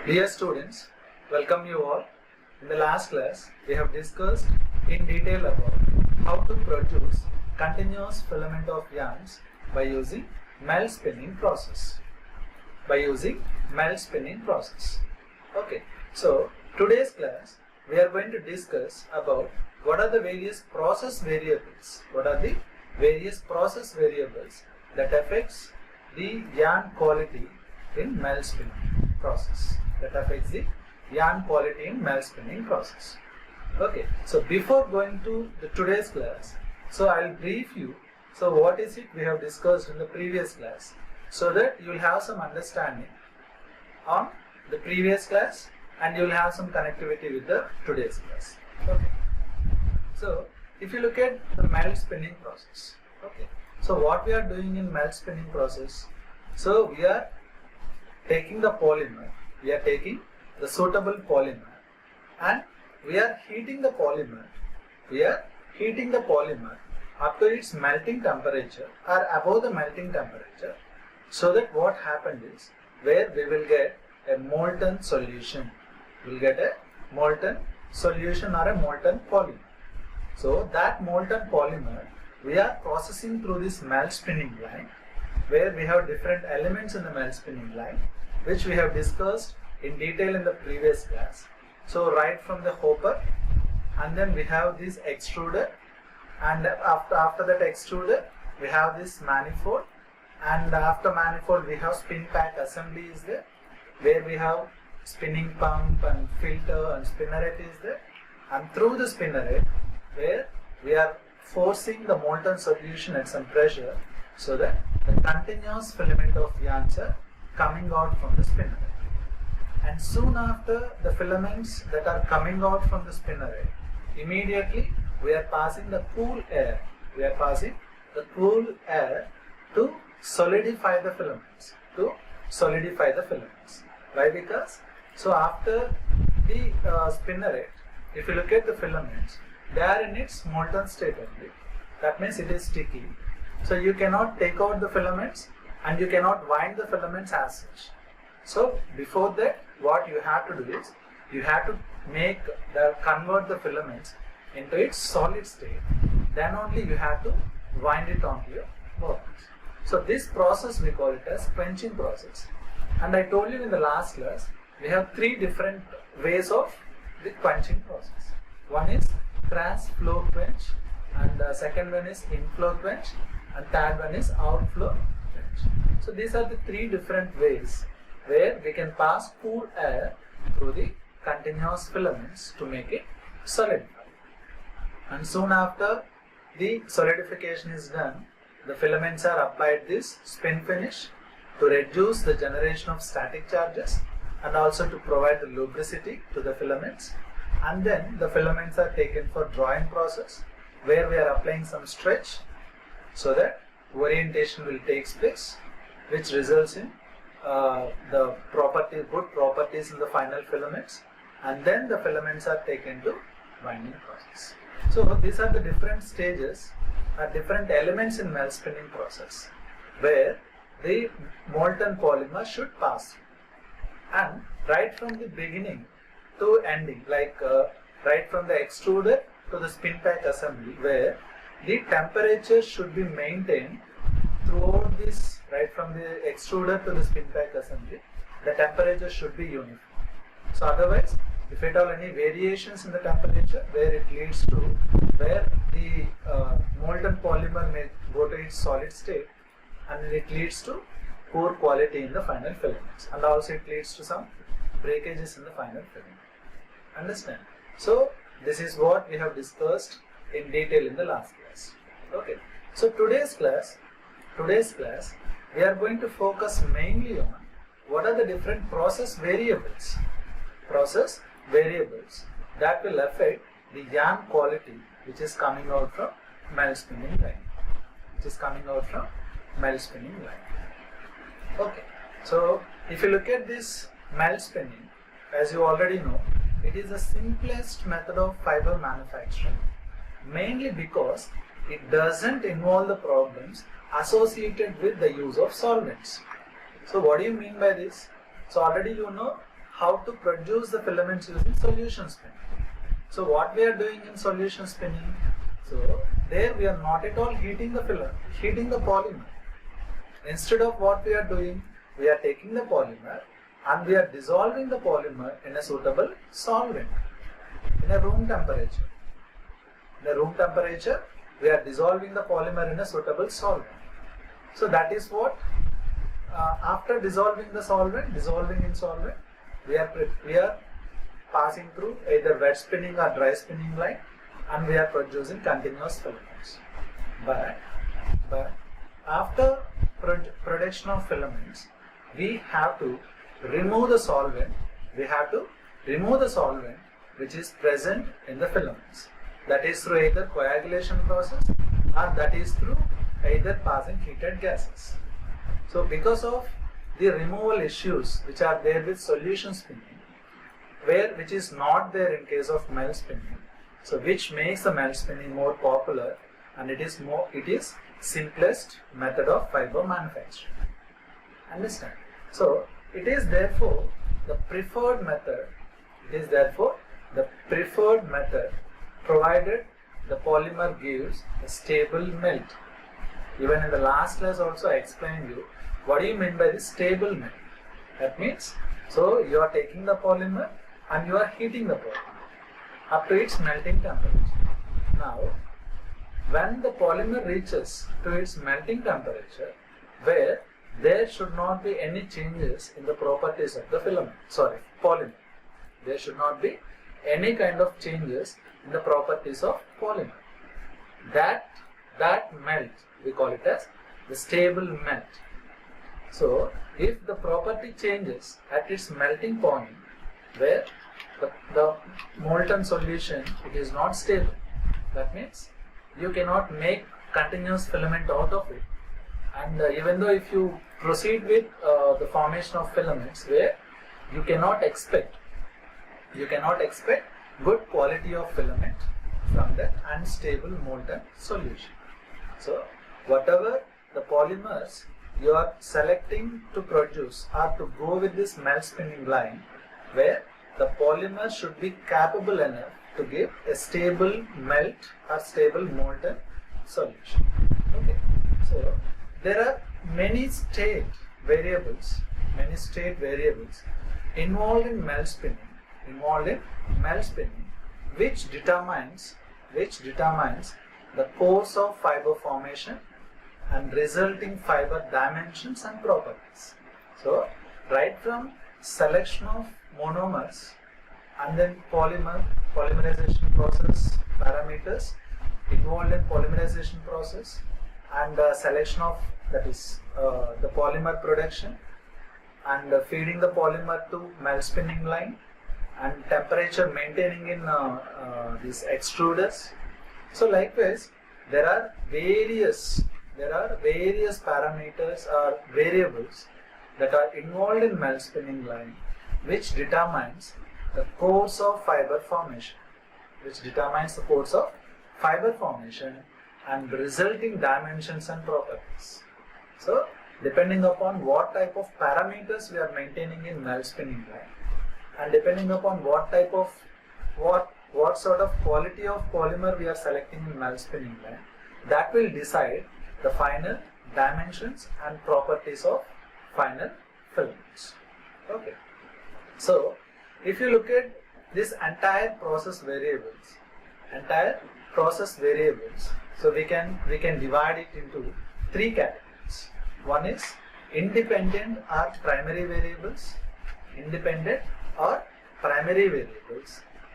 Dear students, welcome you all. In the last class, we have discussed in detail about how to produce continuous filament of yarns by using melt spinning process. Okay, so today's class, we are going to discuss about what are the various process variables. That affects the yarn quality in melt spinning process. Okay, so before going to today's class, so I'll brief you. So what is it we have discussed in the previous class, so that you will have some understanding on the previous class and you will have some connectivity with the today's class. Okay. So if you look at the melt spinning process, okay. So what we are doing in melt spinning process, so we are taking the polymer, we are taking the suitable polymer and we are heating the polymer. Up to its melting temperature or above the melting temperature, so that what happened is where we will get a molten solution. We will get a molten solution or a molten polymer. So that molten polymer we are processing through this melt spinning line, where we have different elements in the melt spinning line, which we have discussed in detail in the previous class. So right from the hopper, and then we have this extruder, and after that extruder we have this manifold, and after manifold we have spin pack assembly is there, where we have spinning pump and filter and spinneret is there, and through the spinneret where we are forcing the molten solution at some pressure, so that the continuous filament of yarns are coming out from the spinneret. And soon after the filaments that are coming out from the spinneret, immediately we are passing the cool air. To solidify the filaments. Why? Because so after the spinneret, if you look at the filaments, they are in its molten state only. That means it is sticky. So you cannot take out the filaments and you cannot wind the filaments as such. So before that, what you have to do is you have to convert the filaments into its solid state. Then only you have to wind it onto your bobbins. So this process we call it as quenching process. And I told you in the last class, we have three different ways of the quenching process. One is cross flow quench, and the second one is inflow quench, and third one is outflow quench. So these are the three different ways where we can pass cool air through the continuous filaments to make it solidify. And soon after the solidification is done, the filaments are applied this spin finish to reduce the generation of static charges and also to provide the lubricity to the filaments. And then the filaments are taken for drawing process, where we are applying some stretch so that orientation will take place, which results in the good properties in the final filaments, and then the filaments are taken to winding process. So these are the different stages or different elements in melt spinning process where the molten polymer should pass through. And right from the beginning to ending, right from the extruder to the spin pack assembly, where the temperature should be maintained throughout this, right from the extruder to the spin pack assembly, the temperature should be uniform. So otherwise, if at all any variations in the temperature, where it leads to, where the molten polymer may go to its solid state, and it leads to poor quality in the final filaments, and also it leads to some breakages in the final filament. Understand? So this is what we have discussed in detail in the last class. Okay. So today's class, we are going to focus mainly on what are the different process variables that will affect the yarn quality which is coming out from melt spinning line. Okay. So if you look at this melt spinning, as you already know, it is the simplest method of fiber manufacturing, mainly because it doesn't involve the problems associated with the use of solvents. So what do you mean by this? So already you know how to produce the filaments using solution spinning. So what we are doing in solution spinning, so there we are not at all heating the polymer. Instead of what we are doing, we are taking the polymer and we are dissolving the polymer in a suitable solvent in a room temperature. In a room temperature, we are dissolving the polymer in a suitable solvent. So that is what, after dissolving in solvent, we are passing through either wet spinning or dry spinning line, and we are producing continuous filaments. But after production of filaments, we have to remove the solvent. Which is present in the filaments. That is through either coagulation process or that is through either passing heated gases. So because of the removal issues which are there with solution spinning, which is not there in case of melt spinning, so which makes the melt spinning more popular, and it is simplest method of fiber manufacturing. Understand? So it is therefore the preferred method. Provided the polymer gives a stable melt. Even in the last class also I explained you what do you mean by this stable melt. That means, so you are taking the polymer and you are heating the polymer up to its melting temperature. Now, when the polymer reaches to its melting temperature, where there should not be any changes in the properties of the polymer. There should not be any kind of changes in the properties of polymer. That melt, we call it as the stable melt. So, if the property changes at its melting point, where the molten solution, it is not stable, that means you cannot make continuous filament out of it. And even though if you proceed with the formation of filaments, where you cannot expect good quality of filament from that unstable molten solution. So whatever the polymers you are selecting to produce or to go with this melt spinning line, where the polymer should be capable enough to give a stable melt or stable molten solution. Okay. So there are many state variables involved in melt spinning, which determines the course of fiber formation and resulting fiber dimensions and properties. So right from selection of monomers and then polymerization process parameters involved in polymerization process, and selection of, that is the polymer production, and feeding the polymer to melt spinning line, and temperature maintaining in these extruders. So likewise, there are various parameters or variables that are involved in melt spinning line, which determines the course of fiber formation, and resulting dimensions and properties. So depending upon what type of parameters we are maintaining in melt spinning line, and depending upon what sort of quality of polymer we are selecting in melt spinning line, that will decide the final dimensions and properties of final filaments. Okay. So if you look at this entire process variables, so we can divide it into three categories. One is independent or primary variables,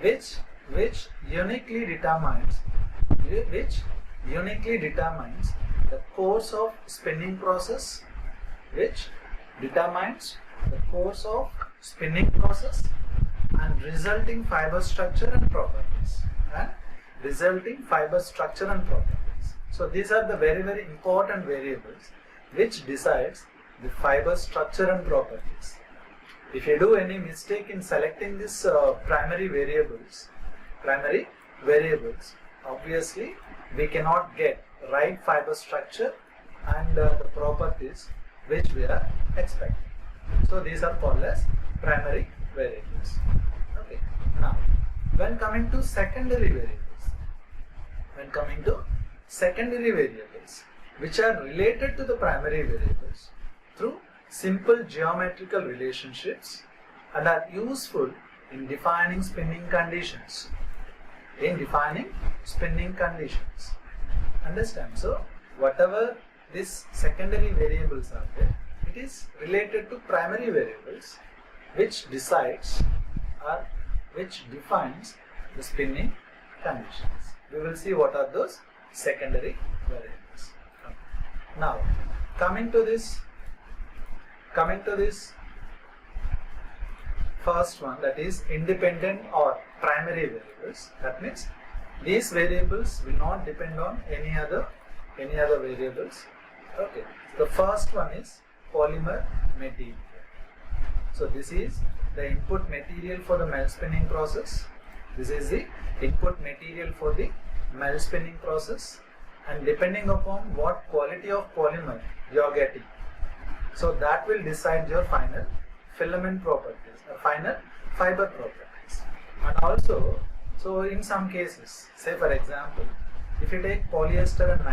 which uniquely determines the course of spinning process, and resulting fiber structure and properties. So these are the very, very important variables which decides the fiber structure and properties. If you do any mistake in selecting these primary variables, obviously we cannot get right fiber structure and the properties which we are expecting. So these are called as primary variables. Okay. Now, when coming to secondary variables, which are related to the primary variables through simple geometrical relationships and are useful in defining spinning conditions. Understand? So, whatever these secondary variables are there, it is related to primary variables which decides or which defines the spinning conditions. We will see what are those secondary variables. Now, coming to this first one, that is independent or primary variables. That means these variables will not depend on any other variables. Okay. The first one is polymer material. So this is the input material for the melt spinning process. This is the input material for the melt spinning process, and depending upon what quality of polymer you are getting, so that will decide your final filament properties or final fiber properties. And also, so in some cases, say for example, if you take polyester and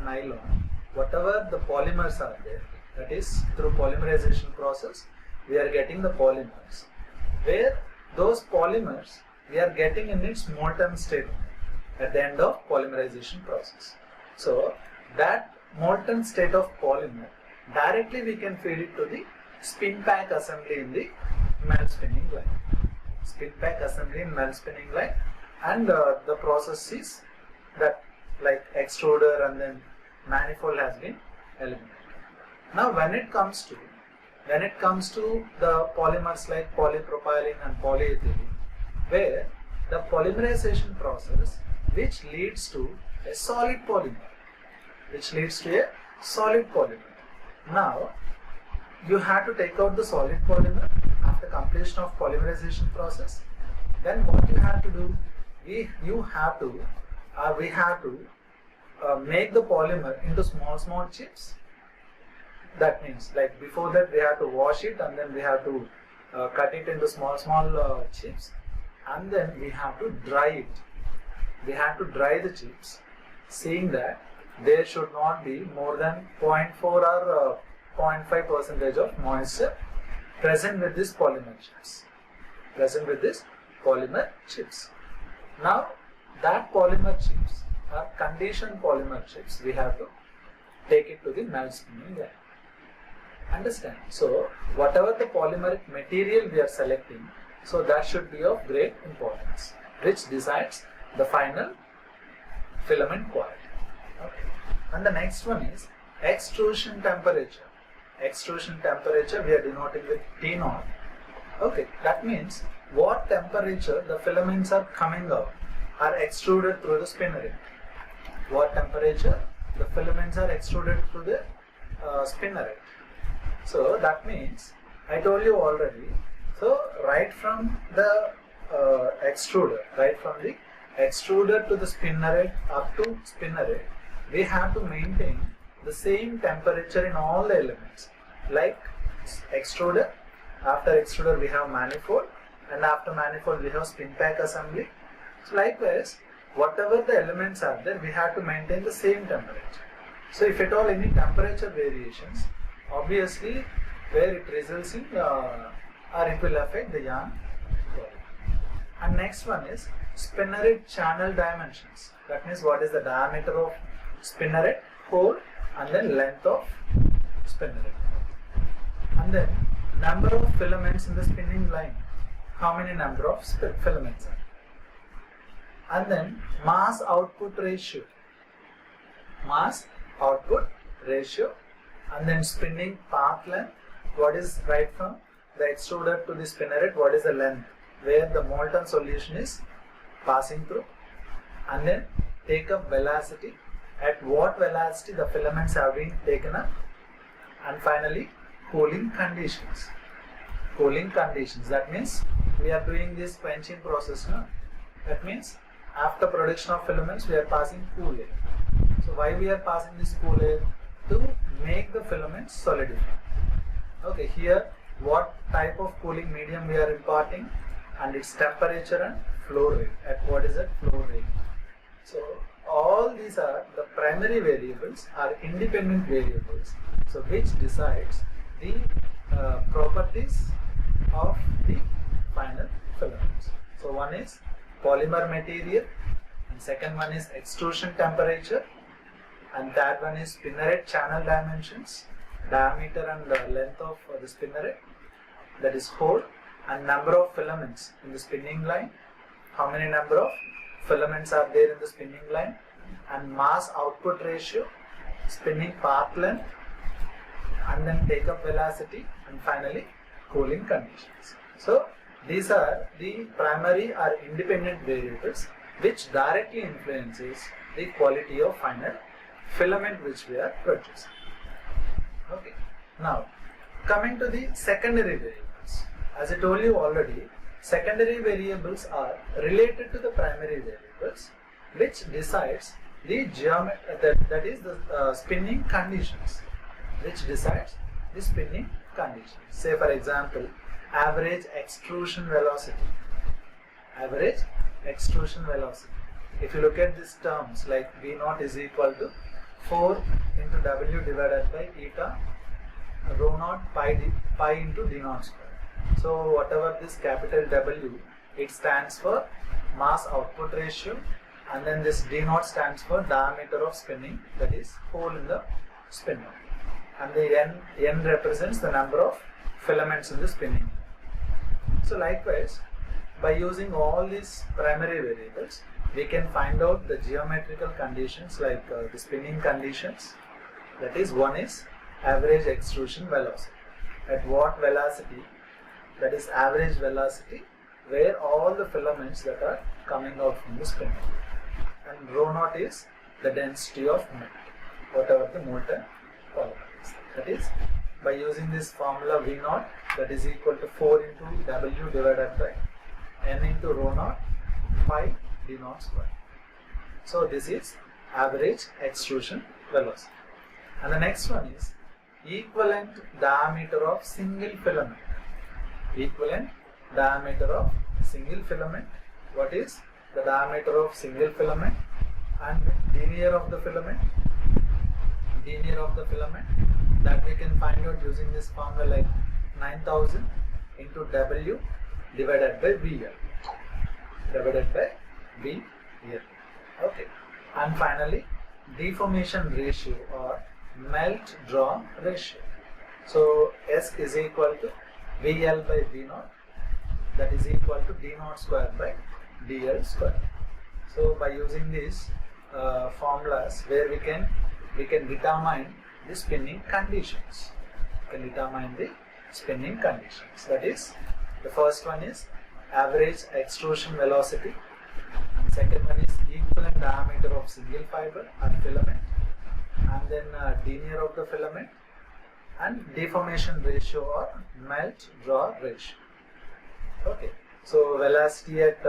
nylon, whatever the polymers are there, that is through polymerization process, we are getting the polymers, where those polymers we are getting in its molten state at the end of polymerization process. So that molten state of polymer, directly we can feed it to the spin pack assembly in the melt spinning line. And the process is that like extruder and then manifold has been eliminated. Now when it comes to the polymers like polypropylene and polyethylene, where the polymerization process which leads to a solid polymer. Now you have to take out the solid polymer after completion of polymerization process. Then what you have to do, we have to make the polymer into small chips. That means, like before that we have to wash it, and then we have to cut it into small chips, and then we have to dry it. We have to dry the chips, seeing that there should not be more than 0.4 or 0.5% of moisture present with this polymer chips. Now that polymer chips are conditioned polymer chips. We have to take it to the melt spinning line. Understand? So whatever the polymeric material we are selecting, so that should be of great importance, which decides the final filament quality. Okay. And the next one is extrusion temperature. Extrusion temperature we are denoting with T0. Okay, that means what temperature the filaments are coming out are extruded through the spinner. What temperature the filaments are extruded through the spinner. So that means, I told you already, so right from the extruder to the spinneret up to spinneret, we have to maintain the same temperature in all the elements. Like extruder, after extruder we have manifold, and after manifold we have spin pack assembly. So likewise, whatever the elements are there, we have to maintain the same temperature. So if at all any temperature variations, obviously where it results in or it will affect the yarn quality. And next one is spinneret channel dimensions. That means what is the diameter of spinneret hole and then length of spinneret. And then number of filaments in the spinning line. How many number of filaments are? And then mass output ratio. And then spinning path length. What is right from the extruder to the spinneret? What is the length where the molten solution is passing through? And then take up velocity. At what velocity the filaments have been taken up? And finally, cooling conditions. That means we are doing this quenching process now. That means after production of filaments we are passing cool air. So why we are passing this cool air? To make the filaments solidify. Okay, here what type of cooling medium we are imparting, and its temperature and flow rate. At what is that flow rate? So all these are the primary variables, are independent variables. So which decides the properties of the final filaments. So one is polymer material, and second one is extrusion temperature, and third one is spinneret channel dimensions, diameter and length of the spinneret, that is hole, and number of filaments in the spinning line, how many number of filaments are there in the spinning line, and mass output ratio, spinning path length, and then take up velocity, and finally cooling conditions. So these are the primary or independent variables which directly influences the quality of final filament which we are producing. Okay. Now coming to the secondary variables. As I told you already, secondary variables are related to the primary variables which decides the geometry, that is the spinning conditions, which decides the spinning conditions. Say for example, average extrusion velocity. Average extrusion velocity. If you look at these terms like V naught is equal to 4 into W divided by eta rho naught pi into d naught square. So whatever this capital W, it stands for mass output ratio, and then this d naught stands for diameter of spinning, that is hole in the spinner, and the n represents the number of filaments in the spinning. So likewise, by using all these primary variables, we can find out the geometrical conditions like the spinning conditions. That is, one is average extrusion velocity. At what velocity? That is average velocity where all the filaments that are coming out from the spinning. And rho naught is the density of melt, whatever the molten polymer is. That is, by using this formula V naught, that is equal to 4 into W divided by N into rho naught pi d naught square. So this is average extrusion velocity. And the next one is equivalent diameter of single filament. Equivalent diameter of single filament. What is the diameter of single filament? And linear of the filament. Linear of the filament, that we can find out using this formula like 9000 into W divided by VL. Divided by VL. Okay. And finally, deformation ratio or melt draw ratio. So S is equal to VL by V naught, that is equal to d naught square by dl square. So by using these formulas, where we can determine the spinning conditions. Can determine the spinning conditions. That is, the first one is average extrusion velocity, and second one is equivalent diameter of single fiber or filament, and then linear of the filament, and deformation ratio or melt draw ratio. Okay. So velocity at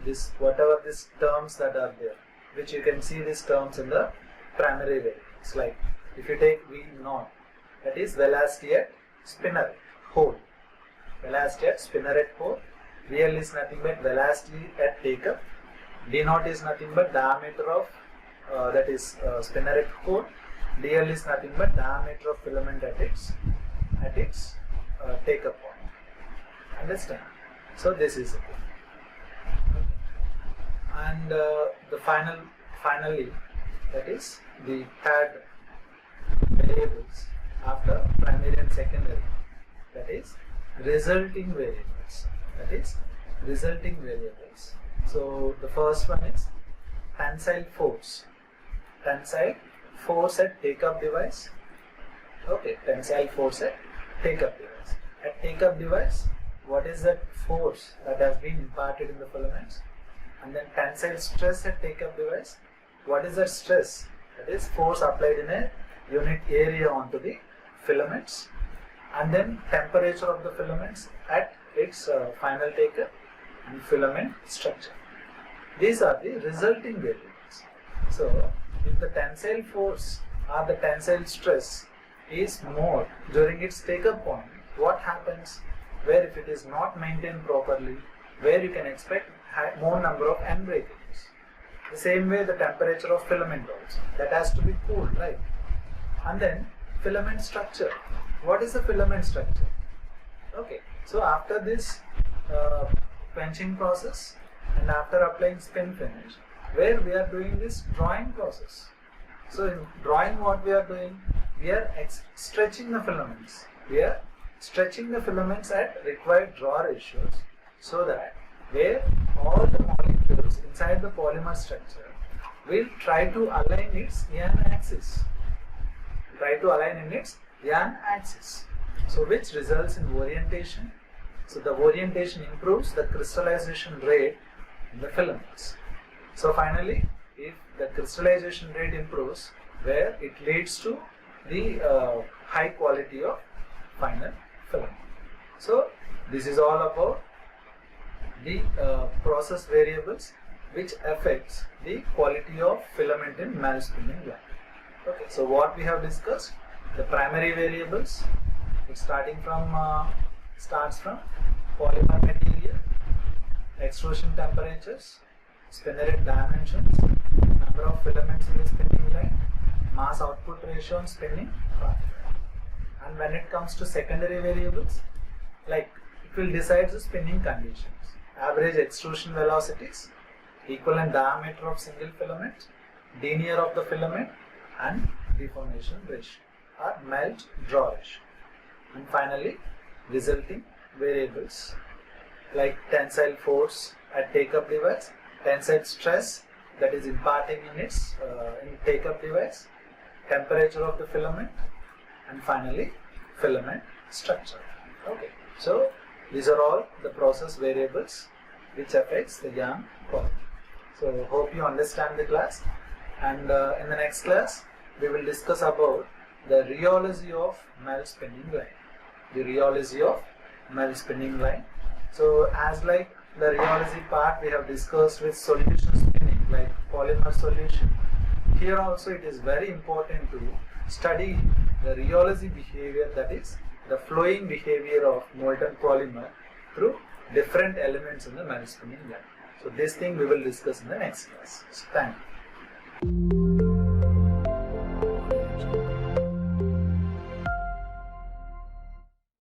this, whatever these terms that are there, which you can see these terms in the primary variables. Like if you take V naught, that is velocity at spinneret hole. Velocity at spinneret hole. VL is nothing but velocity at take-up. D naught is nothing but diameter of that is spinneret hole. DL is nothing but diameter of filament at its take-up point. Understand? So this is it. And the finally, that is the third variables after primary and secondary, that is resulting variables. That is resulting variables. So the first one is tensile force. Tensile force at take-up device. Okay, tensile force at take-up device. At take-up device, what is that force that has been imparted in the filaments? And then tensile stress at take-up device. What is that stress? That is force applied in a unit area onto the filaments. And then temperature of the filaments at its final take-up and filament structure. These are the resulting variables. So if the tensile force or the tensile stress is more during its take-up point, what happens where if it is not maintained properly, where you can expect more number of end breakages. The same way the temperature of filament also, that has to be cooled, right? And then filament structure. What is the filament structure? Okay, so after this quenching process and after applying spin finish, where we are doing this drawing process. So in drawing, what we are doing, we are stretching the filaments. We are stretching the filaments at required draw ratios, so that where all the molecules inside the polymer structure will try to align its yarn axis. So which results in orientation. So the orientation improves the crystallization rate in the filaments. So finally, if the crystallization rate improves, where it leads to the high quality of final filament. So this is all about the process variables which affects the quality of filament in Mel spinning line. Okay, so what we have discussed, the primary variables, it starts from polymer material, extrusion temperatures, spinner dimensions, number of filaments in the spinning line, mass output ratio on spinning part. And when it comes to secondary variables, like it will decide the spinning conditions, average extrusion velocities, equivalent diameter of single filament, denier of the filament, and deformation ratio or melt draw ratio. And finally, resulting variables like tensile force at take-up device, tensile stress that is imparting in its in take-up device, temperature of the filament, and finally filament structure. Okay, so these are all the process variables which affects the yarn quality. So hope you understand the class, and in the next class we will discuss about the rheology of Mel spinning line. The rheology of Mel spinning line. So as like the rheology part we have discussed with solution spinning, like polymer solution, here also it is very important to study the rheology behavior, that is the flowing behavior of molten polymer through different elements in the Mel spinning line. So this thing we will discuss in the next class. So thank you.